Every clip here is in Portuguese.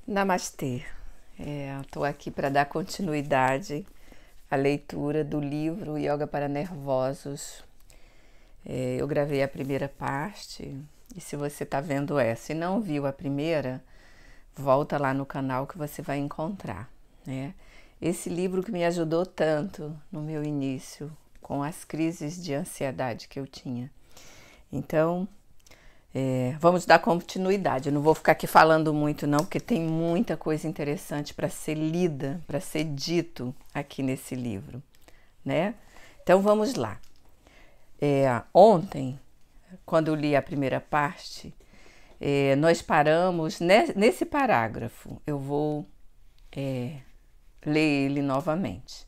Namastê. Estou aqui para dar continuidade à leitura do livro Yoga para Nervosos. Eu gravei a primeira parte e se você está vendo essa e não viu a primeira, volta lá no canal que você vai encontrar, né? Esse livro que me ajudou tanto no meu início com as crises de ansiedade que eu tinha. Então, vamos dar continuidade. Eu não vou ficar aqui falando muito não, porque tem muita coisa interessante para ser lida, para ser dito aqui nesse livro, né? Então vamos lá. Ontem, quando eu li a primeira parte, nós paramos nesse parágrafo. Eu vou ler ele novamente.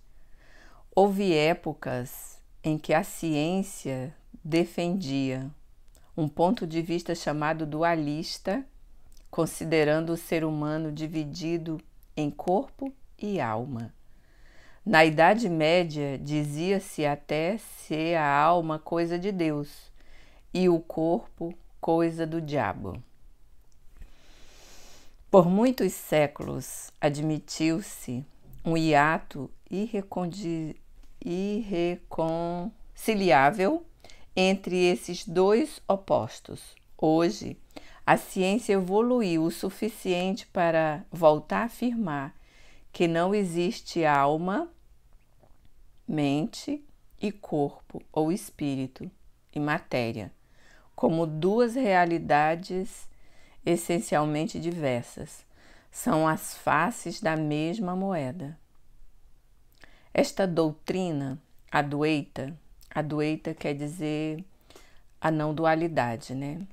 Houve épocas em que a ciência defendia um ponto de vista chamado dualista, considerando o ser humano dividido em corpo e alma. Na Idade Média, dizia-se até ser a alma coisa de Deus e o corpo coisa do diabo. Por muitos séculos, admitiu-se um hiato irreconciliável entre esses dois opostos. Hoje, a ciência evoluiu o suficiente para voltar a afirmar que não existe alma, mente e corpo, ou espírito e matéria, como duas realidades essencialmente diversas. São as faces da mesma moeda. Esta doutrina Adwaita quer dizer a não dualidade, né?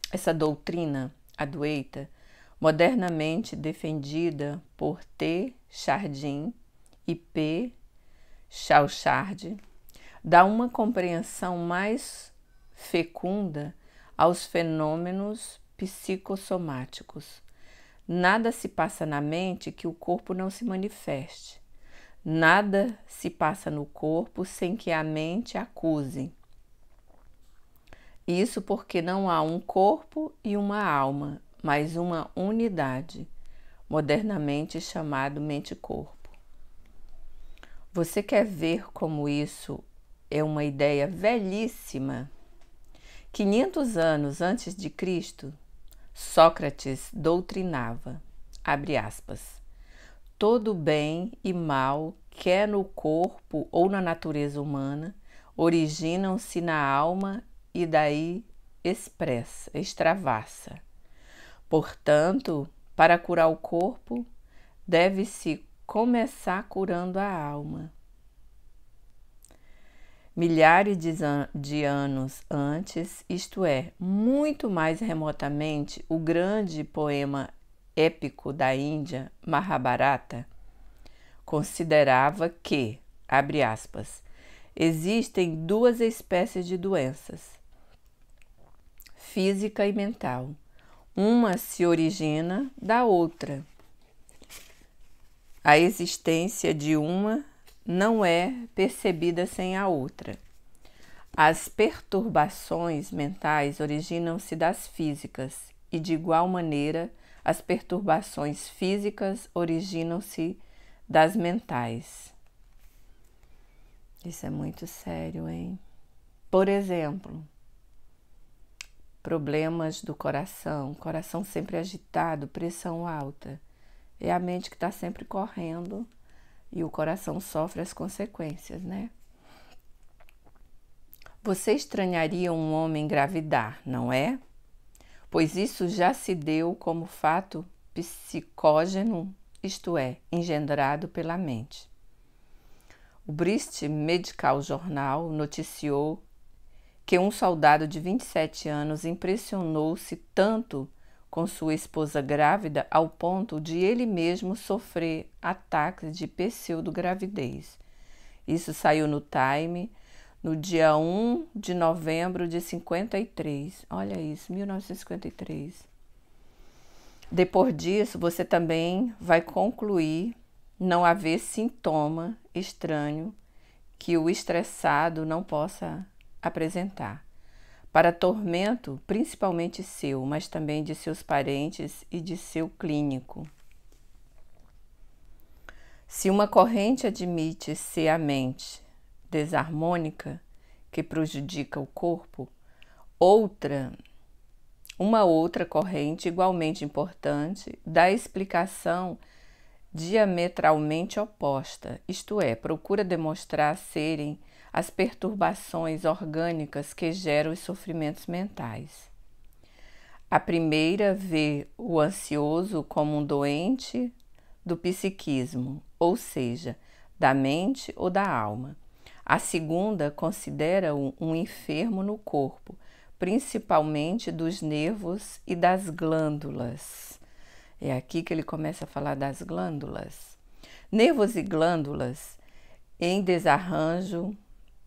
Essa doutrina Adwaita, modernamente defendida por T. Chardin e P. Chauchard, dá uma compreensão mais fecunda aos fenômenos psicossomáticos. Nada se passa na mente que o corpo não se manifeste. Nada se passa no corpo sem que a mente acuse. Isso porque não há um corpo e uma alma, mas uma unidade, modernamente chamado mente-corpo. Você quer ver como isso é uma ideia velhíssima? 500 anos antes de Cristo, Sócrates doutrinava, abre aspas, todo bem e mal, quer no corpo ou na natureza humana, originam-se na alma e daí extravassa. Portanto, para curar o corpo, deve-se começar curando a alma. Milhares de anos antes, isto é, muito mais remotamente, o grande poema épico da Índia, Mahabharata, considerava que, abre aspas, existem duas espécies de doenças, física e mental. Uma se origina da outra. A existência de uma não é percebida sem a outra. As perturbações mentais originam-se das físicas e, de igual maneira, as perturbações físicas originam-se das mentais. Isso é muito sério, hein? Por exemplo, problemas do coração sempre agitado, pressão alta. É a mente que está sempre correndo e o coração sofre as consequências, né? Você estranharia um homem engravidar, não é? Pois isso já se deu como fato psicógeno, isto é, engendrado pela mente. O British Medical Journal noticiou que um soldado de 27 anos impressionou-se tanto com sua esposa grávida ao ponto de ele mesmo sofrer ataques de pseudogravidez. Isso saiu no Time no dia 1 de novembro de 53. Olha isso, 1953. Depois disso, você também vai concluir não haver sintoma estranho que o estressado não possa apresentar. para tormento principalmente seu, mas também de seus parentes e de seu clínico. Se uma corrente admite ser a mente desarmônica, que prejudica o corpo, uma outra corrente igualmente importante dá explicação diametralmente oposta, isto é, procura demonstrar serem as perturbações orgânicas que geram os sofrimentos mentais. A primeira vê o ansioso como um doente do psiquismo, ou seja, da mente ou da alma. A segunda considera-o um enfermo no corpo, principalmente dos nervos e das glândulas. É aqui que ele começa a falar das glândulas. Nervos e glândulas em desarranjo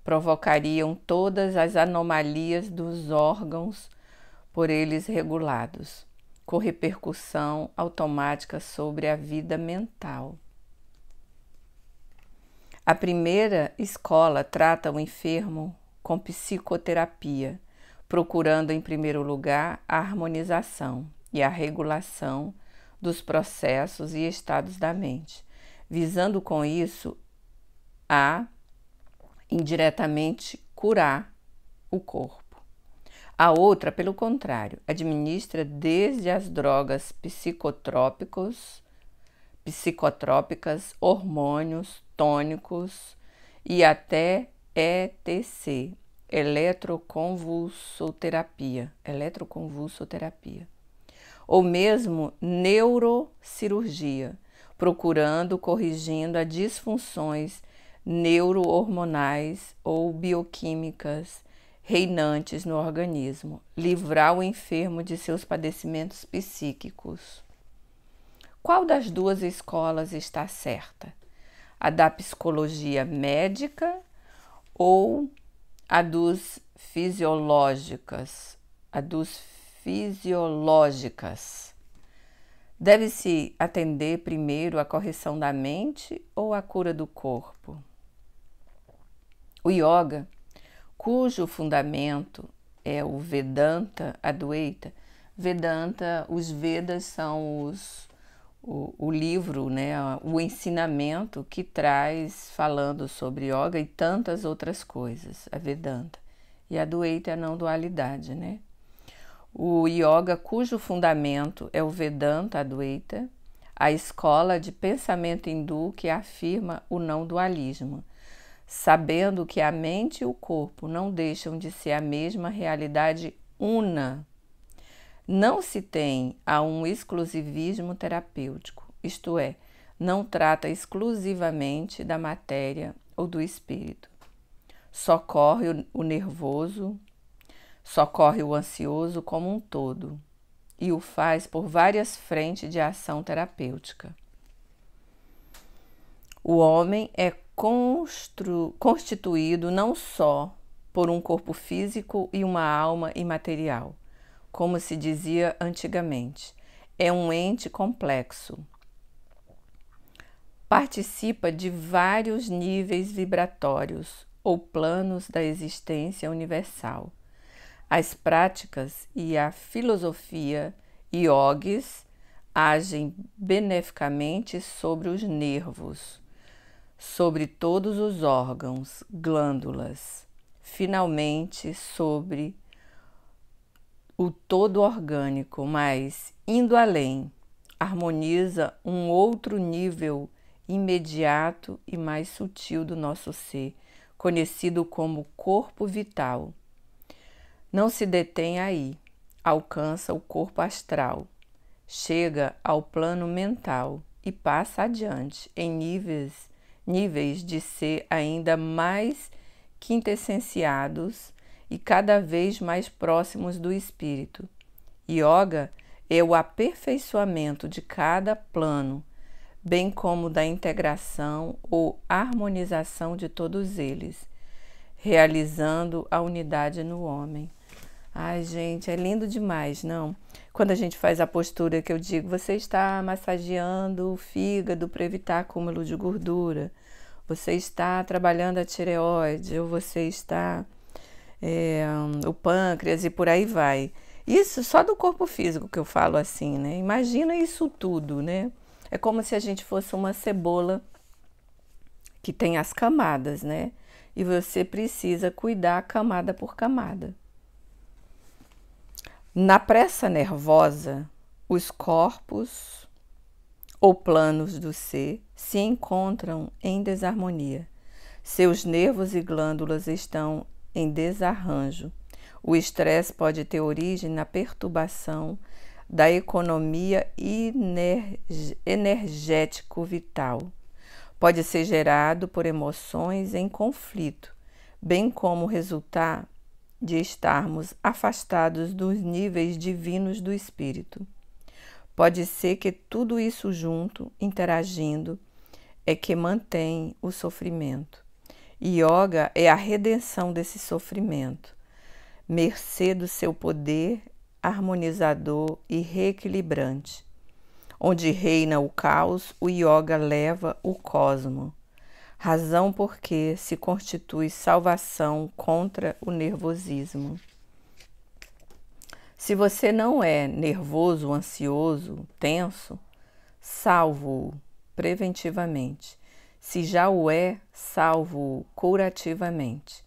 provocariam todas as anomalias dos órgãos por eles regulados, com repercussão automática sobre a vida mental. A primeira escola trata o enfermo com psicoterapia, procurando em primeiro lugar a harmonização e a regulação dos processos e estados da mente, visando com isso a indiretamente curar o corpo. A outra, pelo contrário, administra desde as drogas psicotrópicas, hormônios, tônicos e até ETC, eletroconvulsoterapia, ou mesmo neurocirurgia, corrigindo as disfunções neurohormonais ou bioquímicas reinantes no organismo, livrar o enfermo de seus padecimentos psíquicos. Qual das duas escolas está certa? A da psicologia médica ou a dos fisiológicas? Deve-se atender primeiro à correção da mente ou à cura do corpo? O yoga, cujo fundamento é o Vedanta Advaita. Vedanta, os Vedas são o livro, né, o ensinamento que traz falando sobre yoga e tantas outras coisas, a Vedanta. E a Advaita é a não dualidade, né? O yoga, cujo fundamento é o Vedanta Advaita, a escola de pensamento hindu que afirma o não dualismo, sabendo que a mente e o corpo não deixam de ser a mesma realidade una. Não se tem a um exclusivismo terapêutico, isto é, não trata exclusivamente da matéria ou do espírito. Socorre o nervoso, socorre o ansioso como um todo e o faz por várias frentes de ação terapêutica. O homem é constituído não só por um corpo físico e uma alma imaterial, como se dizia antigamente, é um ente complexo. Participa de vários níveis vibratórios ou planos da existência universal. As práticas e a filosofia yogis agem beneficamente sobre os nervos, sobre todos os órgãos, glândulas, finalmente sobre o todo orgânico, mas, indo além, harmoniza um outro nível imediato e mais sutil do nosso ser, conhecido como corpo vital. Não se detém aí, alcança o corpo astral, chega ao plano mental e passa adiante em níveis de ser ainda mais quintessenciados e cada vez mais próximos do espírito. Yoga é o aperfeiçoamento de cada plano, bem como da integração ou harmonização de todos eles, realizando a unidade no homem. Ai, gente, é lindo demais, não? Quando a gente faz a postura que eu digo, você está massageando o fígado para evitar acúmulo de gordura, você está trabalhando a tireoide, ou você está o pâncreas e por aí vai. Isso só do corpo físico que eu falo assim, né? Imagina isso tudo, né? É como se a gente fosse uma cebola que tem as camadas, né? E você precisa cuidar camada por camada. Na pressa nervosa, os corpos ou planos do ser se encontram em desarmonia. Seus nervos e glândulas estão em desarranjo. O estresse pode ter origem na perturbação da economia energético-vital. Pode ser gerado por emoções em conflito, bem como resultar de estarmos afastados dos níveis divinos do espírito. Pode ser que tudo isso junto, interagindo, é que mantém o sofrimento. Yoga é a redenção desse sofrimento, mercê do seu poder harmonizador e reequilibrante. Onde reina o caos, o yoga leva o cosmo, razão porque se constitui salvação contra o nervosismo. Se você não é nervoso, ansioso, tenso, salvo-o preventivamente. Se já o é, salvo-o curativamente.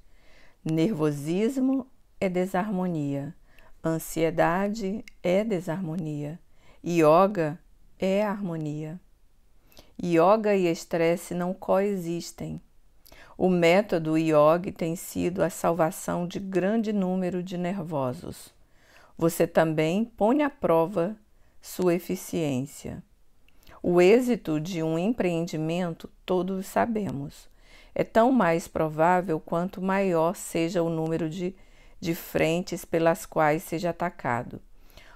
Nervosismo é desarmonia, ansiedade é desarmonia, yoga é harmonia. Yoga e estresse não coexistem. O método yoga tem sido a salvação de grande número de nervosos. Você também põe à prova sua eficiência. O êxito de um empreendimento, todos sabemos, é tão mais provável quanto maior seja o número de frentes pelas quais seja atacado.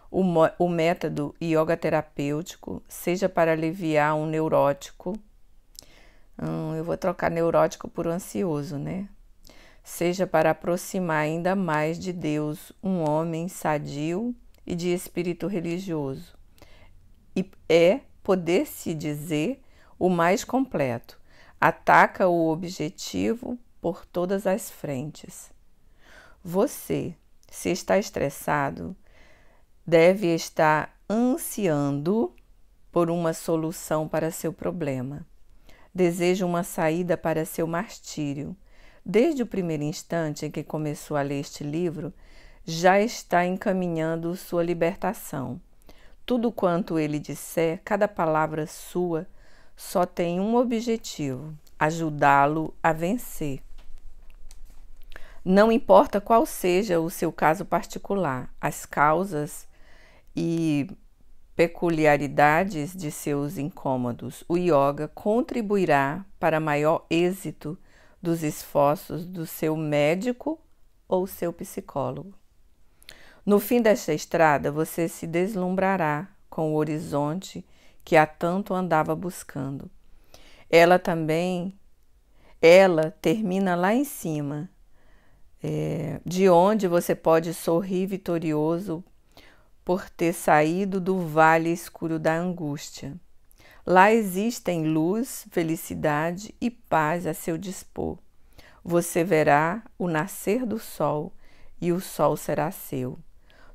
O método yoga terapêutico, seja para aliviar um neurótico, eu vou trocar neurótico por ansioso, né? Seja para aproximar ainda mais de Deus um homem sadio e de espírito religioso. E é, poder-se dizer, o mais completo. Ataca o objetivo por todas as frentes. Você, se está estressado, deve estar ansiando por uma solução para seu problema. Deseja uma saída para seu martírio. Desde o primeiro instante em que começou a ler este livro, já está encaminhando sua libertação. Tudo quanto ele disser, cada palavra sua, só tem um objetivo: ajudá-lo a vencer. Não importa qual seja o seu caso particular, as causas e peculiaridades de seus incômodos, o yoga contribuirá para maior êxito dos esforços do seu médico ou seu psicólogo. No fim desta estrada, você se deslumbrará com o horizonte que há tanto andava buscando. Ela termina lá em cima, de onde você pode sorrir vitorioso por ter saído do vale escuro da angústia. Lá existem luz, felicidade e paz a seu dispor. Você verá o nascer do sol e o sol será seu.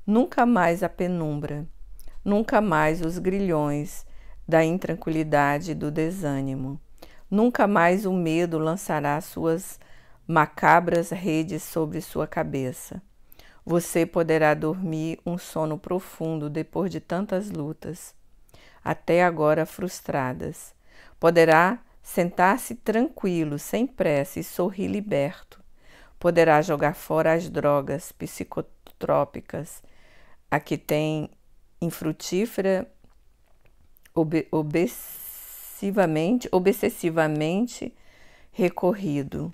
Nunca mais a penumbra, nunca mais os grilhões da intranquilidade e do desânimo. Nunca mais o medo lançará suas macabras redes sobre sua cabeça. Você poderá dormir um sono profundo depois de tantas lutas, até agora frustradas. Poderá sentar-se tranquilo, sem pressa e sorrir liberto. Poderá jogar fora as drogas psicotrópicas a que tem infrutífera obsessivamente recorrido.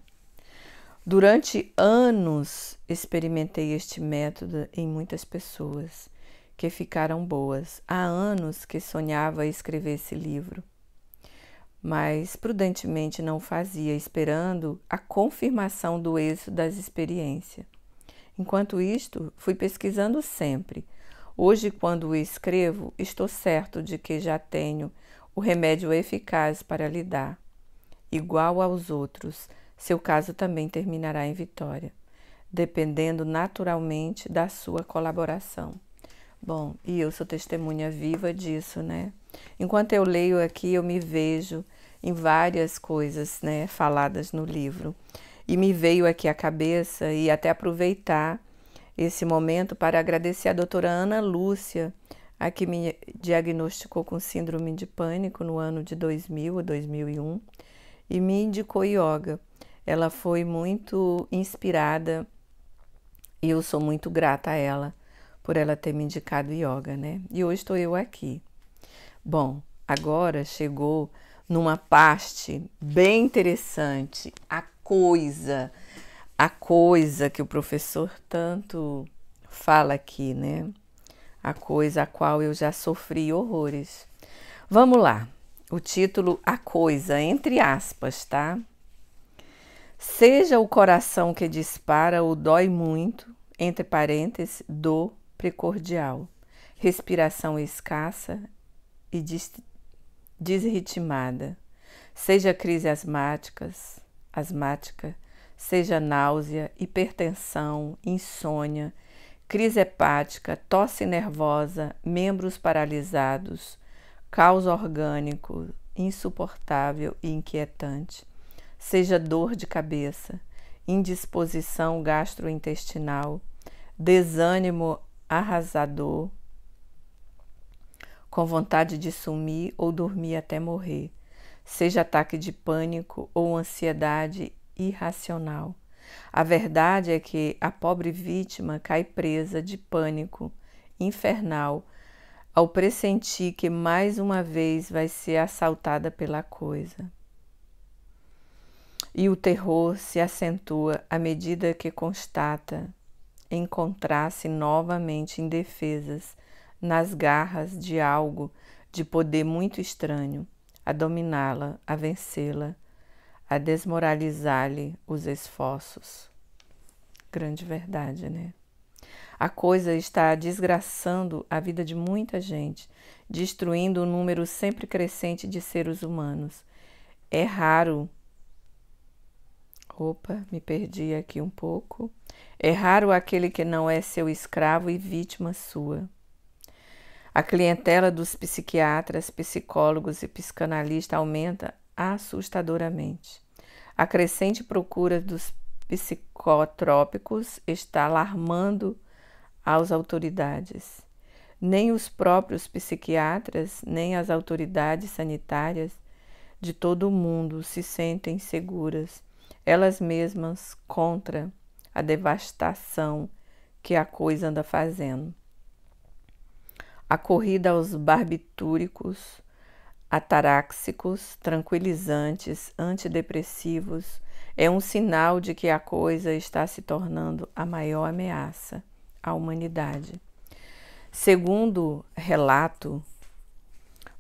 Durante anos experimentei este método em muitas pessoas que ficaram boas. Há anos que sonhava escrever esse livro, mas prudentemente não fazia, esperando a confirmação do êxito das experiências. Enquanto isto, fui pesquisando sempre. Hoje, quando o escrevo, estou certo de que já tenho o remédio eficaz para lidar. Igual aos outros, seu caso também terminará em vitória. dependendo naturalmente da sua colaboração. Bom, e eu sou testemunha viva disso, né? Enquanto eu leio aqui, eu me vejo em várias coisas, né, faladas no livro. E me veio aqui à cabeça e até aproveitar esse momento para agradecer a doutora Ana Lúcia, a que me diagnosticou com síndrome de pânico no ano de 2000 ou 2001 e me indicou yoga. Ela foi muito inspirada e eu sou muito grata a ela por ela ter me indicado yoga, né? E hoje estou eu aqui. Bom, agora chegou numa parte bem interessante, a coisa que o professor tanto fala aqui, né? A coisa a qual eu já sofri horrores. Vamos lá, o título A Coisa, entre aspas, tá? Seja o coração que dispara ou dói muito, entre parênteses, dor precordial, respiração escassa e desritmada, seja crise asmática, seja náusea, hipertensão, insônia, crise hepática, tosse nervosa, membros paralisados, caos orgânico insuportável e inquietante, seja dor de cabeça, indisposição gastrointestinal, desânimo arrasador, com vontade de sumir ou dormir até morrer, seja ataque de pânico ou ansiedade irracional. A verdade é que a pobre vítima cai presa de pânico infernal ao pressentir que mais uma vez vai ser assaltada pela coisa. E o terror se acentua à medida que constata encontrar-se novamente indefesas nas garras de algo de poder muito estranho, a dominá-la, a vencê-la, a desmoralizar-lhe os esforços. Grande verdade, né? A coisa está desgraçando a vida de muita gente, destruindo o número sempre crescente de seres humanos. É raro... Opa, me perdi aqui um pouco. É raro aquele que não é seu escravo e vítima sua. A clientela dos psiquiatras, psicólogos e psicanalistas aumenta assustadoramente. A crescente procura dos psicotrópicos está alarmando as autoridades. Nem os próprios psiquiatras, nem as autoridades sanitárias de todo o mundo se sentem seguras, elas mesmas, contra a devastação que a coisa anda fazendo. A corrida aos barbitúricos, ataráxicos, tranquilizantes, antidepressivos é um sinal de que a coisa está se tornando a maior ameaça à humanidade. Segundo relato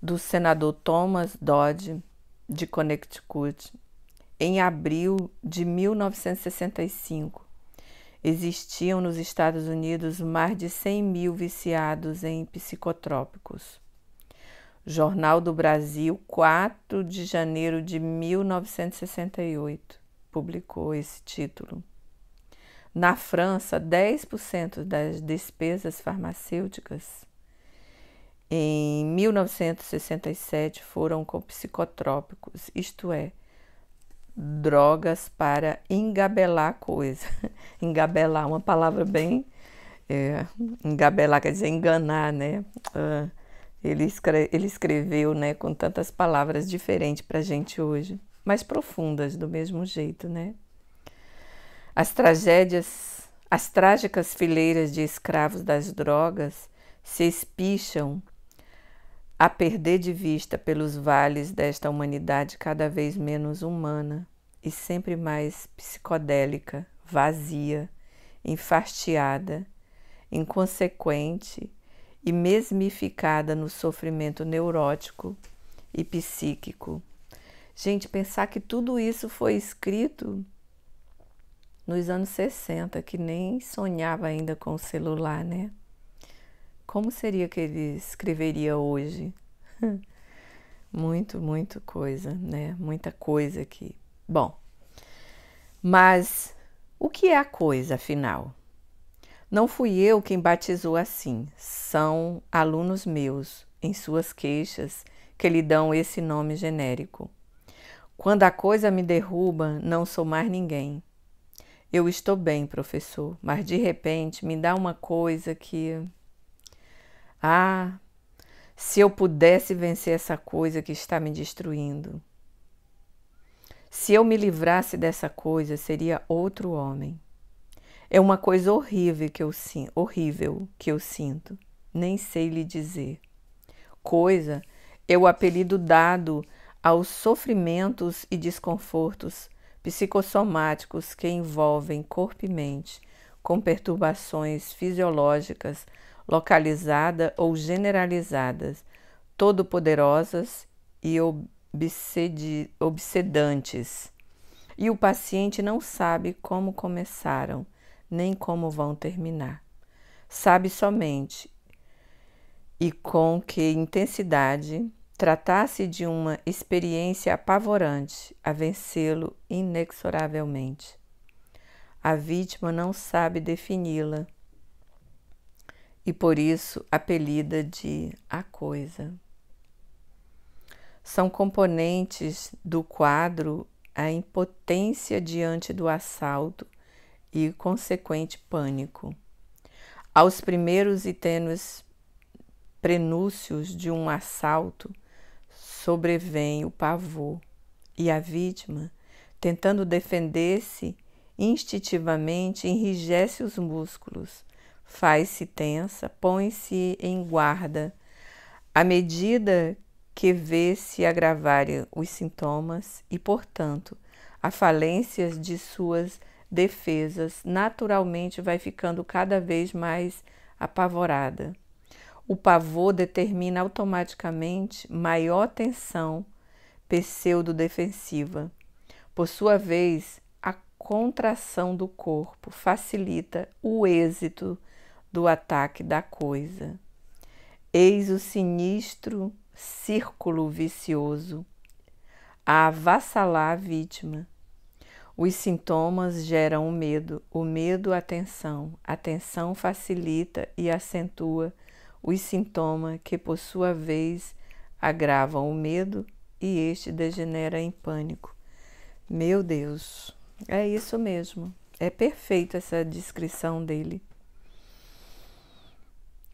do senador Thomas Dodge, de Connecticut, em abril de 1965, existiam nos Estados Unidos mais de 100 mil viciados em psicotrópicos. Jornal do Brasil, 4 de janeiro de 1968, publicou esse título. Na França, 10% das despesas farmacêuticas em 1967 foram com psicotrópicos, isto é, drogas para engabelar coisa. Engabelar, uma palavra bem... engabelar quer dizer enganar, né? Ele escreveu, né, com tantas palavras diferentes para a gente hoje, mas profundas do mesmo jeito, né? As trágicas fileiras de escravos das drogas se espicham a perder de vista pelos vales desta humanidade cada vez menos humana e sempre mais psicodélica, vazia, enfastiada, inconsequente e mesmificada no sofrimento neurótico e psíquico. Gente, pensar que tudo isso foi escrito nos anos 60, que nem sonhava ainda com o celular, né? Como seria que ele escreveria hoje? Muita coisa, né? Muita coisa aqui. Bom, mas O que é a coisa, afinal? Não fui eu quem batizou assim, são alunos meus, em suas queixas, que lhe dão esse nome genérico. Quando a coisa me derruba, não sou mais ninguém. Eu estou bem, professor, mas de repente me dá uma coisa que... Ah, se eu pudesse vencer essa coisa que está me destruindo. Se eu me livrasse dessa coisa, seria outro homem. É uma coisa horrível que eu sinto. Nem sei lhe dizer. Coisa é o apelido dado aos sofrimentos e desconfortos psicossomáticos que envolvem corpo e mente, com perturbações fisiológicas localizadas ou generalizadas, todo-poderosas e obsedantes. E o paciente não sabe como começaram, nem como vão terminar. Sabe somente, e com que intensidade, tratar-se de uma experiência apavorante a vencê-lo inexoravelmente. A vítima não sabe defini-la e por isso apelida de a coisa. São componentes do quadro a impotência diante do assalto e consequente pânico. Aos primeiros e tênues prenúncios de um assalto, sobrevém o pavor e a vítima, tentando defender-se instintivamente, enrijece os músculos, faz-se tensa, põe-se em guarda. À medida que vê se agravarem os sintomas e, portanto, a falência de suas defesas, naturalmente vai ficando cada vez mais apavorada. O pavor determina automaticamente maior tensão pseudo-defensiva. Por sua vez, a contração do corpo facilita o êxito do ataque da coisa. Eis o sinistro círculo vicioso a avassalar a vítima. Os sintomas geram o medo a tensão facilita e acentua os sintomas que, por sua vez, agravam o medo e este degenera em pânico. Meu Deus, é isso mesmo, é perfeita essa descrição dele.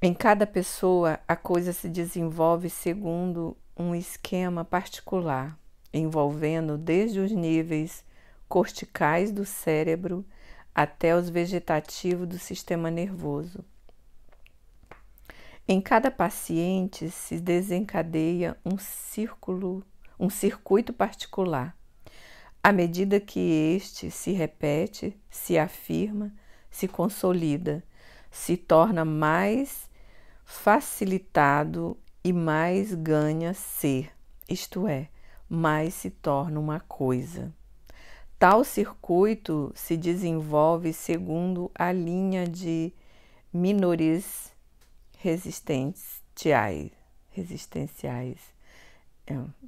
Em cada pessoa, a coisa se desenvolve segundo um esquema particular, envolvendo desde os níveis corticais do cérebro até os vegetativos do sistema nervoso. Em cada paciente se desencadeia um circuito particular. À medida que este se repete, se afirma, se consolida, se torna mais facilitado e mais ganha ser, isto é, mais se torna uma coisa. Tal circuito se desenvolve segundo a linha de menores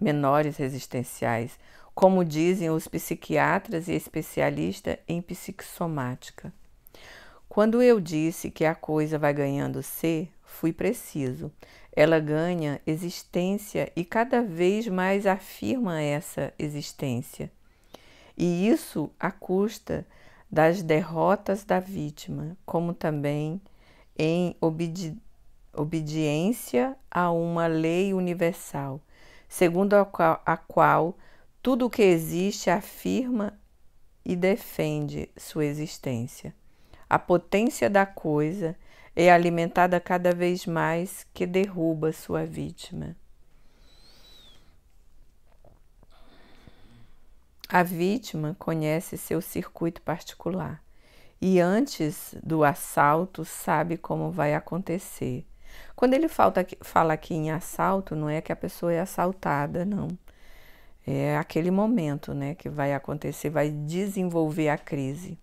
menores resistenciais, como dizem os psiquiatras e especialistas em psicossomática. Quando eu disse que a coisa vai ganhando ser, fui preciso. Ela ganha existência e cada vez mais afirma essa existência. E isso à custa das derrotas da vítima, como também em obediência a uma lei universal, segundo a qual tudo o que existe afirma e defende sua existência. A potência da coisa é alimentada cada vez mais que derruba sua vítima. A vítima conhece seu circuito particular e antes do assalto sabe como vai acontecer. Quando ele fala aqui em assalto, não é que a pessoa é assaltada, não. É aquele momento, né, que vai acontecer, vai desenvolver a crise.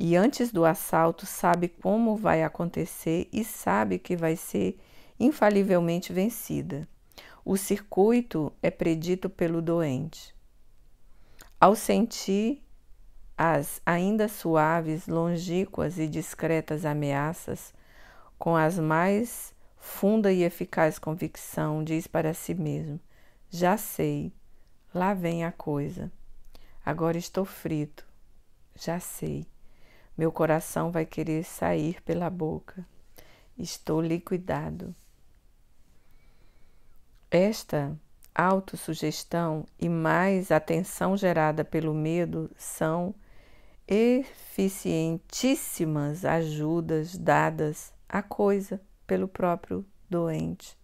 E antes do assalto sabe como vai acontecer e sabe que vai ser infalivelmente vencida. O circuito é predito pelo doente. Ao sentir as ainda suaves, longínquas e discretas ameaças, com as mais funda e eficaz convicção, diz para si mesmo: já sei, lá vem a coisa. Agora estou frito, já sei. Meu coração vai querer sair pela boca. Estou liquidado. Esta autossugestão e mais a tensão gerada pelo medo são eficientíssimas ajudas dadas à coisa pelo próprio doente.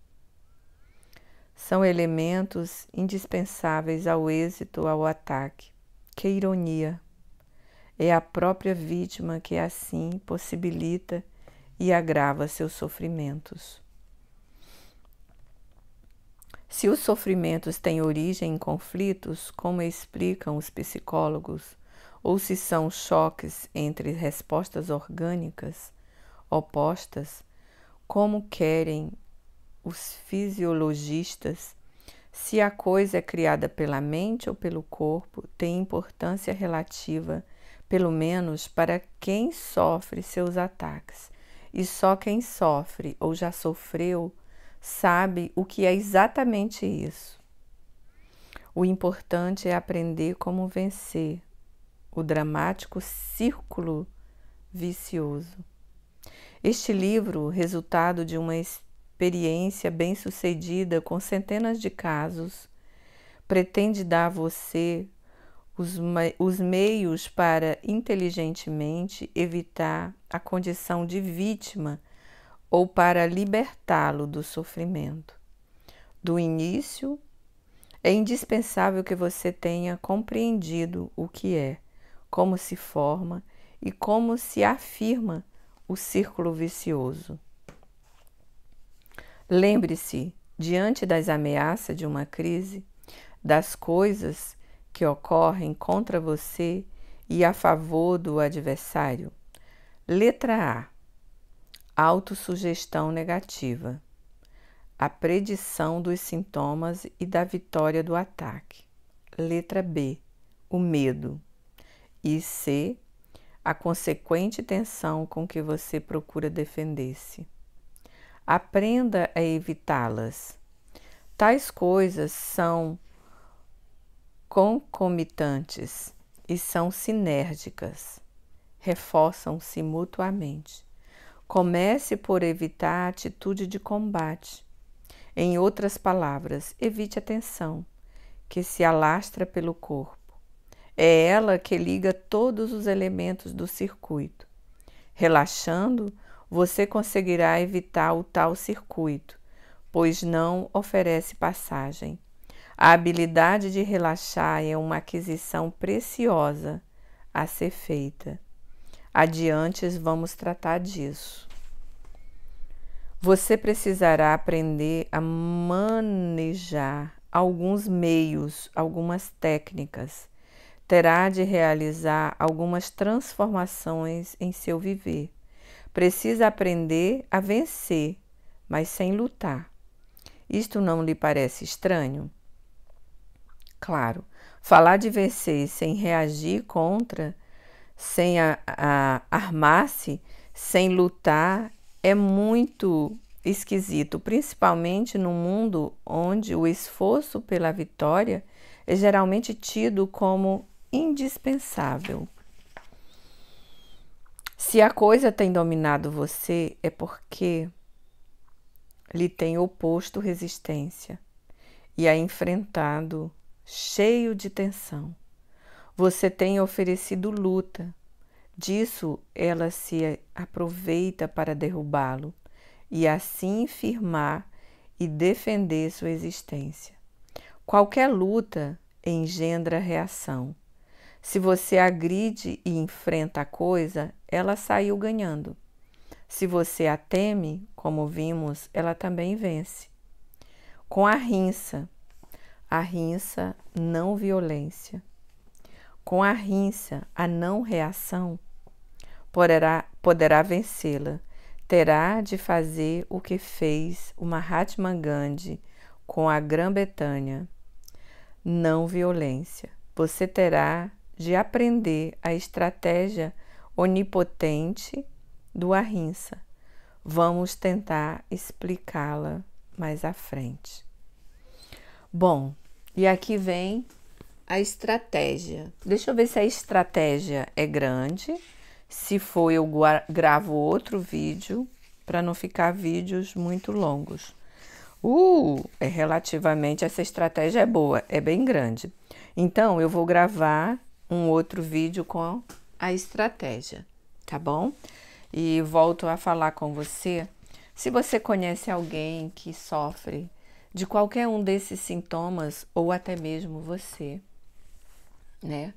São elementos indispensáveis ao êxito ao ataque. Que ironia! É a própria vítima que assim possibilita e agrava seus sofrimentos. Se os sofrimentos têm origem em conflitos, como explicam os psicólogos, ou se são choques entre respostas orgânicas opostas, como querem os fisiologistas, se a coisa é criada pela mente ou pelo corpo, tem importância relativa, pelo menos para quem sofre seus ataques. E só quem sofre ou já sofreu sabe o que é exatamente isso. O importante é aprender como vencer o dramático círculo vicioso. Este livro, resultado de uma experiência bem-sucedida com centenas de casos, pretende dar a você os meios para inteligentemente evitar a condição de vítima ou para libertá-lo do sofrimento. Do início, é indispensável que você tenha compreendido o que é, como se forma e como se afirma o círculo vicioso. Lembre-se, diante das ameaças de uma crise, das coisas que ocorrem contra você e a favor do adversário. Letra A. Autossugestão negativa. A predição dos sintomas e da vitória do ataque. Letra B. O medo. E C. A consequente tensão com que você procura defender-se. Aprenda a evitá-las. Tais coisas são concomitantes e são sinérgicas, reforçam-se mutuamente. Comece por evitar a atitude de combate. Em outras palavras, evite a tensão que se alastra pelo corpo. É ela que liga todos os elementos do circuito. Relaxando, você conseguirá evitar o tal circuito, pois não oferece passagem. A habilidade de relaxar é uma aquisição preciosa a ser feita. Adiante vamos tratar disso. Você precisará aprender a manejar alguns meios, algumas técnicas. Terá de realizar algumas transformações em seu viver. Precisa aprender a vencer, mas sem lutar. Isto não lhe parece estranho? Claro, falar de vencer sem reagir contra, sem armar-se, sem lutar, é muito esquisito, principalmente num mundo onde o esforço pela vitória é geralmente tido como indispensável. Se a coisa tem dominado você, é porque lhe tem oposto resistência e a enfrentado cheio de tensão. Você tem oferecido luta, disso ela se aproveita para derrubá-lo e assim firmar e defender sua existência. Qualquer luta engendra reação. Se você agride e enfrenta a coisa, ela saiu ganhando. Se você a teme, como vimos, ela também vence. Com a rinça não violência. Com a rinça, a não reação, poderá vencê-la. Terá de fazer o que fez o Mahatma Gandhi com a Grã-Bretanha. Não violência. Você terá de aprender a estratégia onipotente do Ahimsa. Vamos tentar explicá-la mais à frente. Bom, e aqui vem a estratégia. Deixa eu ver se a estratégia é grande. Se for, eu gravo outro vídeo para não ficar vídeos muito longos. Relativamente essa estratégia é boa, é bem grande. Então, eu vou gravar um outro vídeo com a estratégia, tá bom? E volto a falar com você. Se você conhece alguém que sofre de qualquer um desses sintomas, ou até mesmo você, né?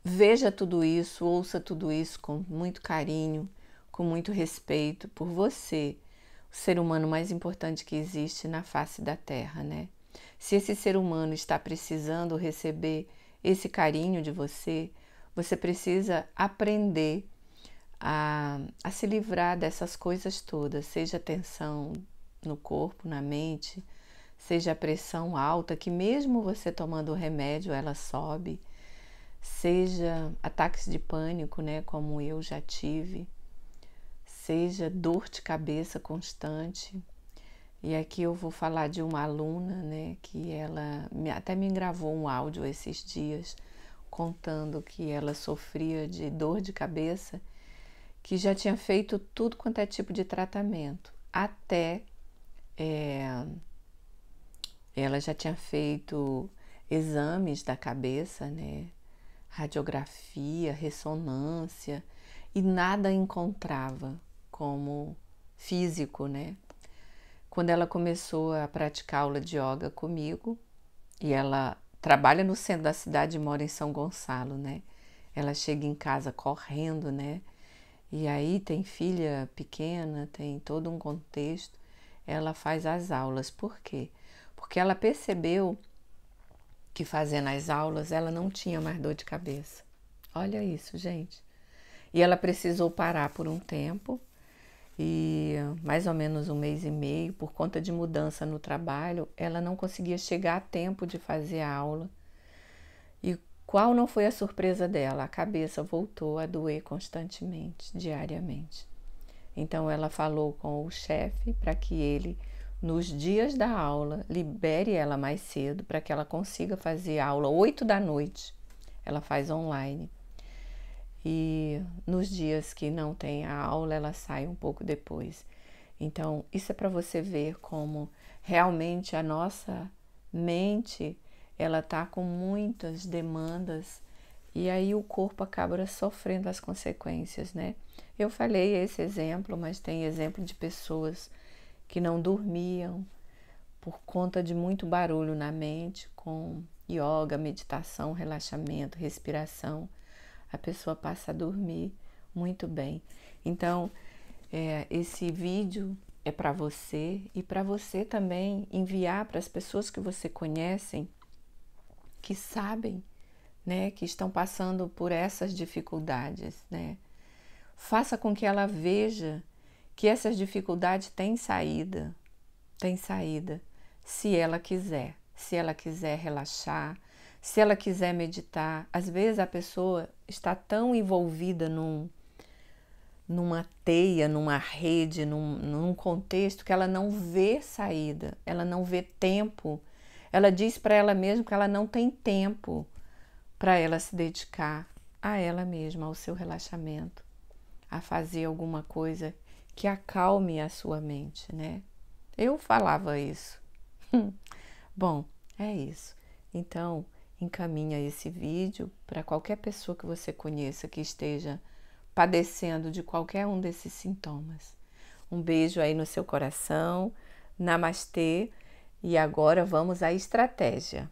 Veja tudo isso, ouça tudo isso com muito carinho, com muito respeito por você, o ser humano mais importante que existe na face da Terra, né? Se esse ser humano está precisando receber esse carinho de você, você precisa aprender a se livrar dessas coisas todas, seja tensão no corpo, na mente, seja a pressão alta, que mesmo você tomando o remédio, ela sobe, seja ataques de pânico, né, como eu já tive, seja dor de cabeça constante. E aqui eu vou falar de uma aluna, né, que ela até me gravou um áudio esses dias, contando que ela sofria de dor de cabeça, que já tinha feito tudo quanto é tipo de tratamento, até ela já tinha feito exames da cabeça, né, radiografia, ressonância, e nada encontrava como físico, né? Quando ela começou a praticar aula de yoga comigo, e ela trabalha no centro da cidade e mora em São Gonçalo, né? Ela chega em casa correndo, né? E aí tem filha pequena, tem todo um contexto. Ela faz as aulas. Por quê? Porque ela percebeu que fazendo as aulas ela não tinha mais dor de cabeça. Olha isso, gente. E ela precisou parar por um tempo, e mais ou menos 1 mês e meio, por conta de mudança no trabalho, ela não conseguia chegar a tempo de fazer a aula. E qual não foi a surpresa dela? A cabeça voltou a doer constantemente, diariamente. Então ela falou com o chefe para que ele, nos dias da aula, libere ela mais cedo para que ela consiga fazer a aula 8 da noite. Ela faz online. E nos dias que não tem a aula, ela sai um pouco depois. Então, isso é para você ver como realmente a nossa mente, ela tá com muitas demandas, e aí o corpo acaba sofrendo as consequências, né? Eu falei esse exemplo, mas tem exemplo de pessoas que não dormiam por conta de muito barulho na mente, com yoga, meditação, relaxamento, respiração. A pessoa passa a dormir muito bem. Então, esse vídeo é para você, e para você também enviar para as pessoas que você conhece, que sabem, né, que estão passando por essas dificuldades, né? Faça com que ela veja que essas dificuldades têm saída, se ela quiser relaxar, se ela quiser meditar. Às vezes a pessoa está tão envolvida numa teia, numa rede, num contexto, que ela não vê saída, ela não vê tempo. Ela diz para ela mesma que ela não tem tempo para ela se dedicar a ela mesma, ao seu relaxamento, a fazer alguma coisa que acalme a sua mente, né? Eu falava isso. Bom, é isso. Então, encaminha esse vídeo para qualquer pessoa que você conheça que esteja padecendo de qualquer um desses sintomas. Um beijo aí no seu coração. Namastê. E agora vamos à estratégia.